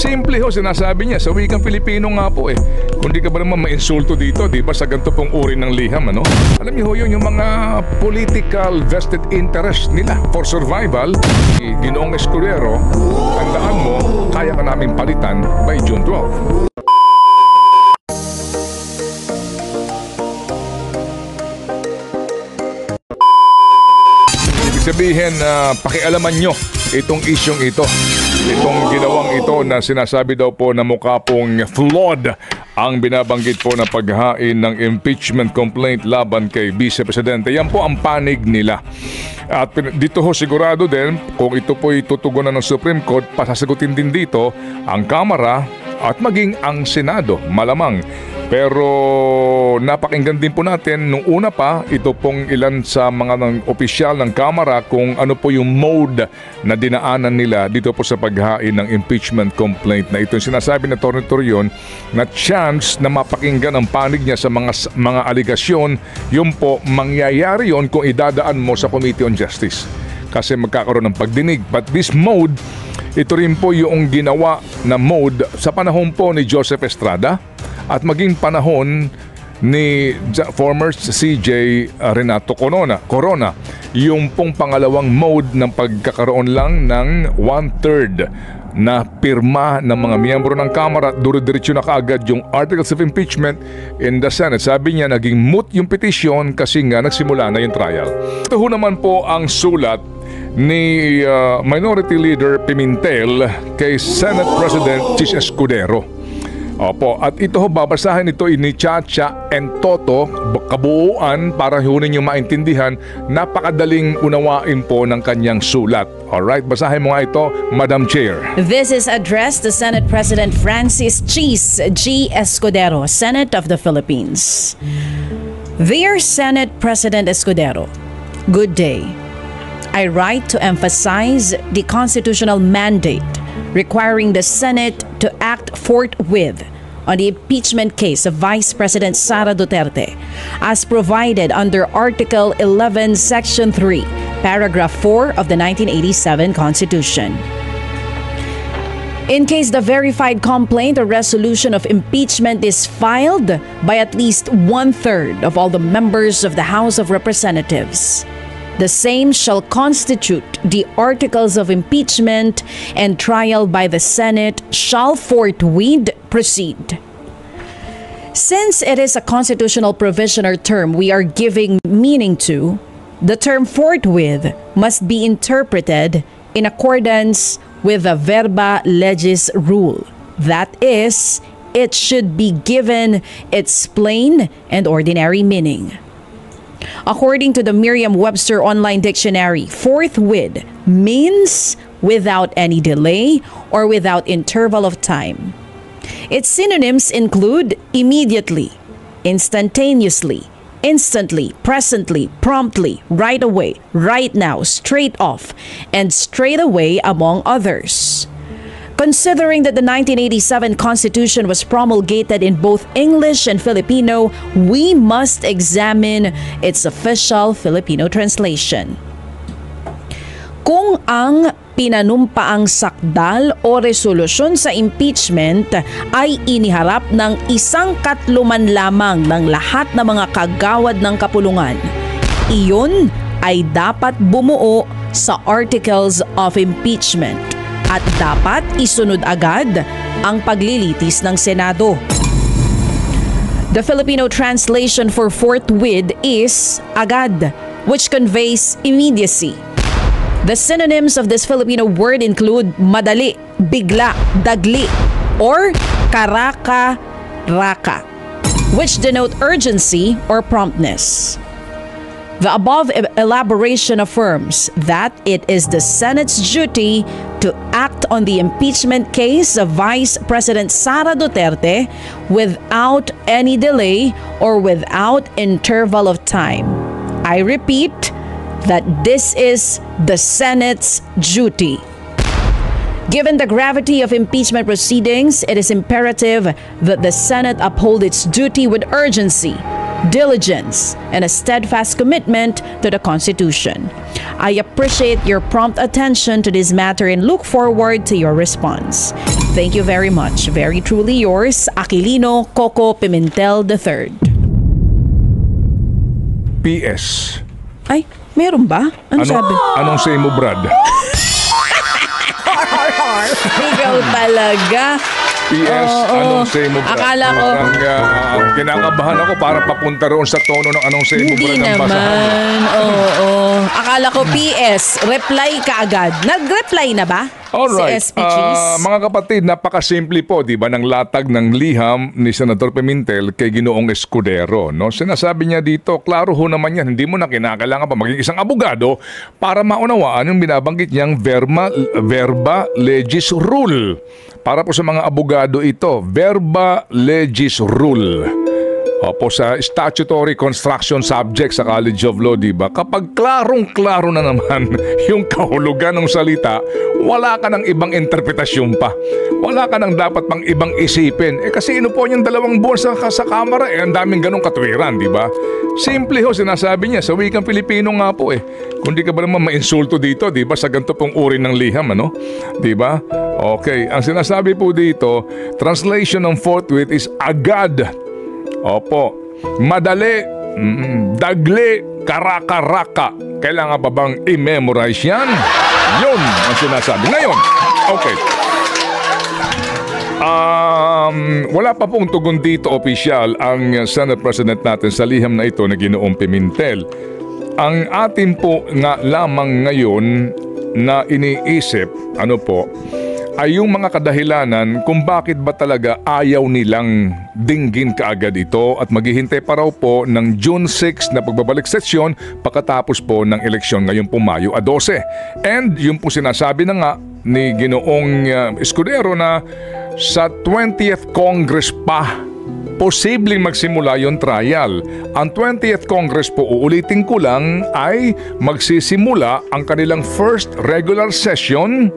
Simple ho, sinasabi niya sa wikang Pilipino nga po eh. Kung di ka ba naman ma-insulto dito, di ba, sa ganito pong uri ng liham, ano? Alam niyo ho, yun yung mga political vested interest nila for survival. Ginoong Escudero, tandaan mo, kaya ka namin palitan by June 12. Ibig sabihin, pakialaman nyo itong isyong ito. Itong ginawang ito na sinasabi daw po na mukha pong flawed ang binabanggit po na paghain ng impeachment complaint laban kay Vice Presidente. Yan po ang panig nila. At dito ho sigurado din kung ito po itutugunan ng Supreme Court, pasasagutin din dito ang Kamara at maging ang Senado, malamang. Pero napakinggan din po natin nung una pa ito pong ilan sa mga opisyal ng Kamara kung ano po yung mode na dinaanan nila dito po sa paghain ng impeachment complaint na ito. Yung sinasabi na Tony Torion na chance na mapakinggan ang panig niya sa mga aligasyon, yun po mangyayari yon kung idadaan mo sa Committee on Justice. Kasi magkakaroon ng pagdinig. But this mode, ito rin po yung ginawa na mode sa panahon po ni Joseph Estrada at maging panahon ni former CJ Renato Corona. Yung pong pangalawang mode ng pagkakaroon lang ng 1/3 na pirma ng mga miyembro ng Kamara, duro-diretso na kaagad yung articles of impeachment in the Senate. Sabi niya, naging moot yung petition kasi nga nagsimula na yung trial. Ito ho naman po ang sulat ni Minority Leader Pimentel kay Senate President Chis Escudero. Opo, at ito ho, babasahin ito ni Chacha and Toto, kabuuan para hunin yung maintindihan. Napakadaling unawain po ng kanyang sulat. Alright, basahin mo nga ito, Madam Chair. This is addressed to Senate President Francis Chis G. Escudero, Senate of the Philippines. Dear Senate President Escudero, good day. I write to emphasize the constitutional mandate requiring the Senate to act forthwith on the impeachment case of Vice President Sara Duterte as provided under Article 11, Section 3, Paragraph 4 of the 1987 Constitution. In case the verified complaint or resolution of impeachment is filed by at least 1/3 of all the members of the House of Representatives, the same shall constitute the articles of impeachment, and trial by the Senate shall forthwith proceed. Since it is a constitutional provision or term we are giving meaning to, the term forthwith must be interpreted in accordance with the verba legis rule. That is, it should be given its plain and ordinary meaning. According to the Merriam-Webster Online Dictionary, forthwith means without any delay or without interval of time. Its synonyms include immediately, instantaneously, instantly, presently, promptly, right away, right now, straight off, and straight away, among others. Considering that the 1987 Constitution was promulgated in both English and Filipino, we must examine its official Filipino translation. Kung ang pinanumpaang sakdal o resolusyon sa impeachment ay iniharap ng 1/4 lamang ng lahat ng mga kagawad ng kapulungan, iyon ay dapat bumuo sa Articles of Impeachment at dapat isunod agad ang paglilitis ng Senado. The Filipino translation for forthwith is agad, which conveys immediacy. The synonyms of this Filipino word include madali, bigla, dagli, or karaka-raka, which denote urgency or promptness. The above elaboration affirms that it is the Senate's duty to act on the impeachment case of Vice President Sara Duterte without any delay or without interval of time. I repeat that this is the Senate's duty. Given the gravity of impeachment proceedings, it is imperative that the Senate uphold its duty with urgency diligence, and a steadfast commitment to the Constitution. I appreciate your prompt attention to this matter and look forward to your response. Thank you very much. Very truly yours, Aquilino Coco Pimentel III. PS. Ay, meron ba? Ano sabi? Anong say mo, Brad? Ikaw talaga. PS, anong say mo, Brad? Akala ko. Kinakabahan ako para papunta roon sa tono ng anong say mo, Hindi Brad, ang basahan mo. naman. Oo. Akala ko PS, reply ka agad. Nag-reply na ba? Alright. Si SPGs? Mga kapatid, napakasimple po, di ba, ng latag ng liham ni Senator Pimentel kay Ginoong Escudero. No? Sinasabi niya dito, klaro ho naman yan, hindi mo na kinakailangan pa maging isang abogado para maunawaan yung binabanggit niyang verba legis rule. Para po sa mga abogado ito, verba legis rule. Opo, sa statutory construction subject sa College of Law, di ba? Kapag klarong-klaro na naman yung kahulugan ng salita, wala ka ng ibang interpretasyon pa. Wala ka ng dapat pang ibang isipin. Kasi po niyang 2 buwan sa kamera, ang daming ganong katwiran, di ba? Simple ho, sinasabi niya, sa wikang Pilipino nga po Kung di ka ba naman mainsulto dito, di ba? Sa ganito pong uri ng liham, ano? Di ba? Okay, ang sinasabi po dito, translation ng forthwith is agad. Opo, madali, dagli, karaka-raka. Kailangan ba bang i-memorize yan? Yun ang sinasabi. Ngayon, okay. Wala pa pong tugon dito opisyal ang Senate President natin sa liham na ito na Ginoong Pimentel. Ang atin po nga lamang ngayon na iniisip, ay yung mga kadahilanan kung bakit ba talaga ayaw nilang dinggin kaagad ito at maghihintay pa raw po ng June 6 na pagbabalik sesyon pagkatapos po ng eleksyon ngayon po Mayo 12. And yung po sinasabi na nga ni Ginoong Escudero na sa 20th Congress pa posibleng magsimula yung trial. Ang 20th Congress po, uulitin ko lang, ay magsisimula ang kanilang first regular session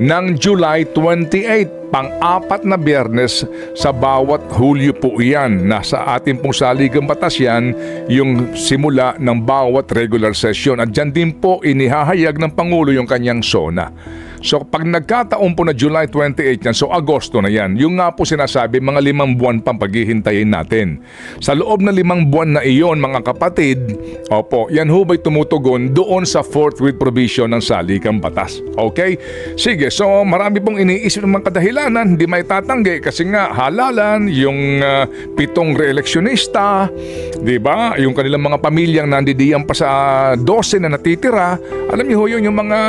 ng July 28, pang-4 na Biyernes sa bawat Hulyo po yan. Nasa ating pong saligang batas yan, yung simula ng bawat regular session. At dyan din po inihahayag ng Pangulo yung kanyang SONA. So pag nagkataon po na July 28 yan, so Agosto na yan. Yung nga po sinasabi, mga 5 buwan pang paghihintayin natin. Sa loob ng 5 buwan na iyon, mga kapatid, opo, yan ho ba'y tumutugon doon sa forthwith provision ng saligang batas. Okay? Sige, so marami pong iniisip ng mga kadahilanan, hindi may tatanggi kasi nga halalan, yung 7 reeleksyonista, di ba? Yung kanilang mga pamilyang nandidiyan pa sa 12 na natitira. Alam niyo ho yun, yung mga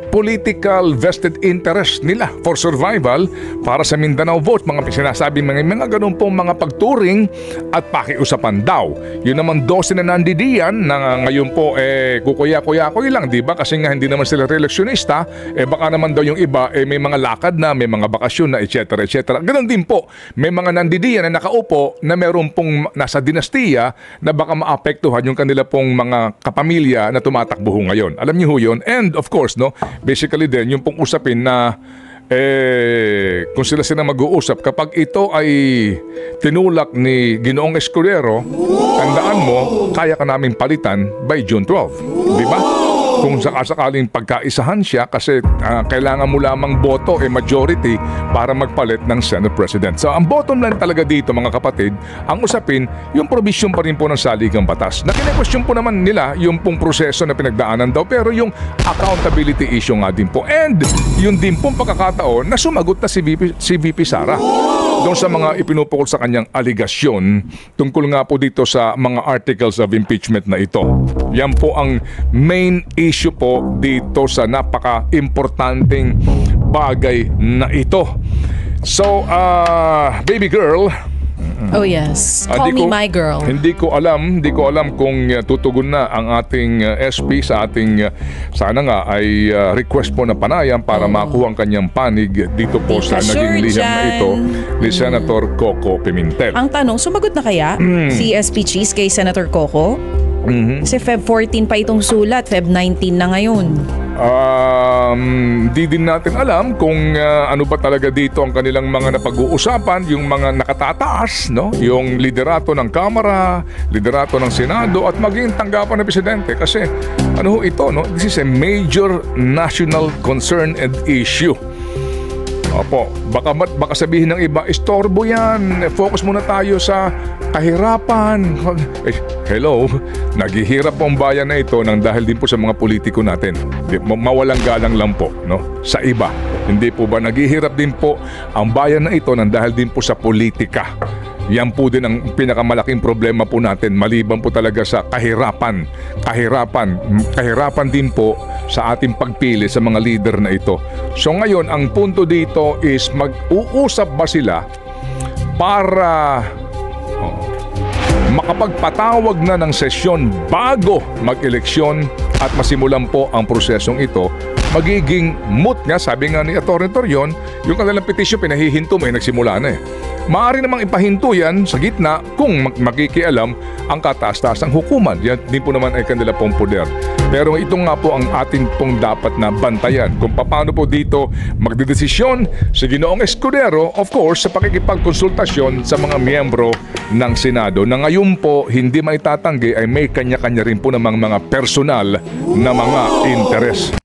political vested interest nila for survival para sa Mindanao vote. Mga sinasabi mga ganun pong mga pagturing at pakiusapan daw. Yun naman 12 na nandidiyan na ngayon po kukuya-kuya-kuya lang, di ba? Kasi nga hindi naman sila reeleksyonista, baka naman daw yung iba may mga lakad na, may mga bakasyon na, etc. etc. Ganun din po, may mga nandidiyan na nakaupo na meron pong nasa dinastiya na baka maapektuhan yung kanila pong mga kapamilya na tumatakbo ngayon. Alam niyo ho yun. And of course, no, basically din yung pong usapin na kung sila mag-uusap, kapag ito ay tinulak ni Ginoong Escudero, tandaan mo, kaya ka naming palitan by June 12. Di ba? Kung sakasakaling pagkaisahan siya kasi kailangan mo lamang boto majority para magpalit ng Senate President. So ang bottom line talaga dito, mga kapatid, ang usapin, yung provision pa rin po ng saligang batas. Na kine-question po naman nila yung pong proseso na pinagdaanan daw, pero yung accountability issue nga din po. And yung din pong pagkakataon na sumagot na si VP Sara doon sa mga ipinupukol sa kanyang aligasyon tungkol nga po dito sa mga articles of impeachment na ito. Yan po ang main issue po dito sa napaka-importanting bagay na ito. So, baby girl, oh yes, call me my girl. Hindi ko alam kung tutugon na ang ating SP sa ating sana nga ay request po na panayam para makuha ang kanyang panig dito po sa naging liham na ito ni Senator Coco Pimentel. Ang tanong, sumagot na kaya si SP Cheese kay Senator Coco? Kasi Feb 14 pa itong sulat, Feb 19 na ngayon. Di din natin alam kung ano ba talaga dito ang kanilang mga napag-uusapan, yung mga nakatataas, no? Yung liderato ng Kamara, liderato ng Senado at maging tanggapan ng Presidente kasi ano ho ito, no? This is a major national concern and issue. Opo, baka sabihin ng iba, istorbo yan, focus muna tayo sa kahirapan. Hello, naghihirap po ang bayan na ito nang dahil din po sa mga politiko natin. Mawalang galang lang po, no? Sa iba. Hindi po ba naghihirap din po ang bayan na ito nang dahil din po sa politika. Yan po din ang pinakamalaking problema po natin maliban po talaga sa kahirapan. Kahirapan din po sa ating pagpili sa mga leader na ito. So ngayon, ang punto dito is mag-uusap ba sila para makapagpatawag na ng sesyon bago mag-eleksyon at masimulan po ang prosesong ito. Magiging moot nga, sabi nga ni Atty. Torion, yung kanilang petisyon pinahihinto mo nagsimula na eh. Maaari namang ipahinto yan sa gitna kung makikialam ang kataas-taasang hukuman. Yan din po naman ay kanila pong poder. Pero ito nga po ang atin pong dapat na bantayan kung paano po dito magdedesisyon si Ginoong Escudero, of course, sa pakikipagkonsultasyon sa mga miyembro ng Senado na ngayon po hindi maitatanggi ay may kanya-kanya rin po namang mga personal na mga interes.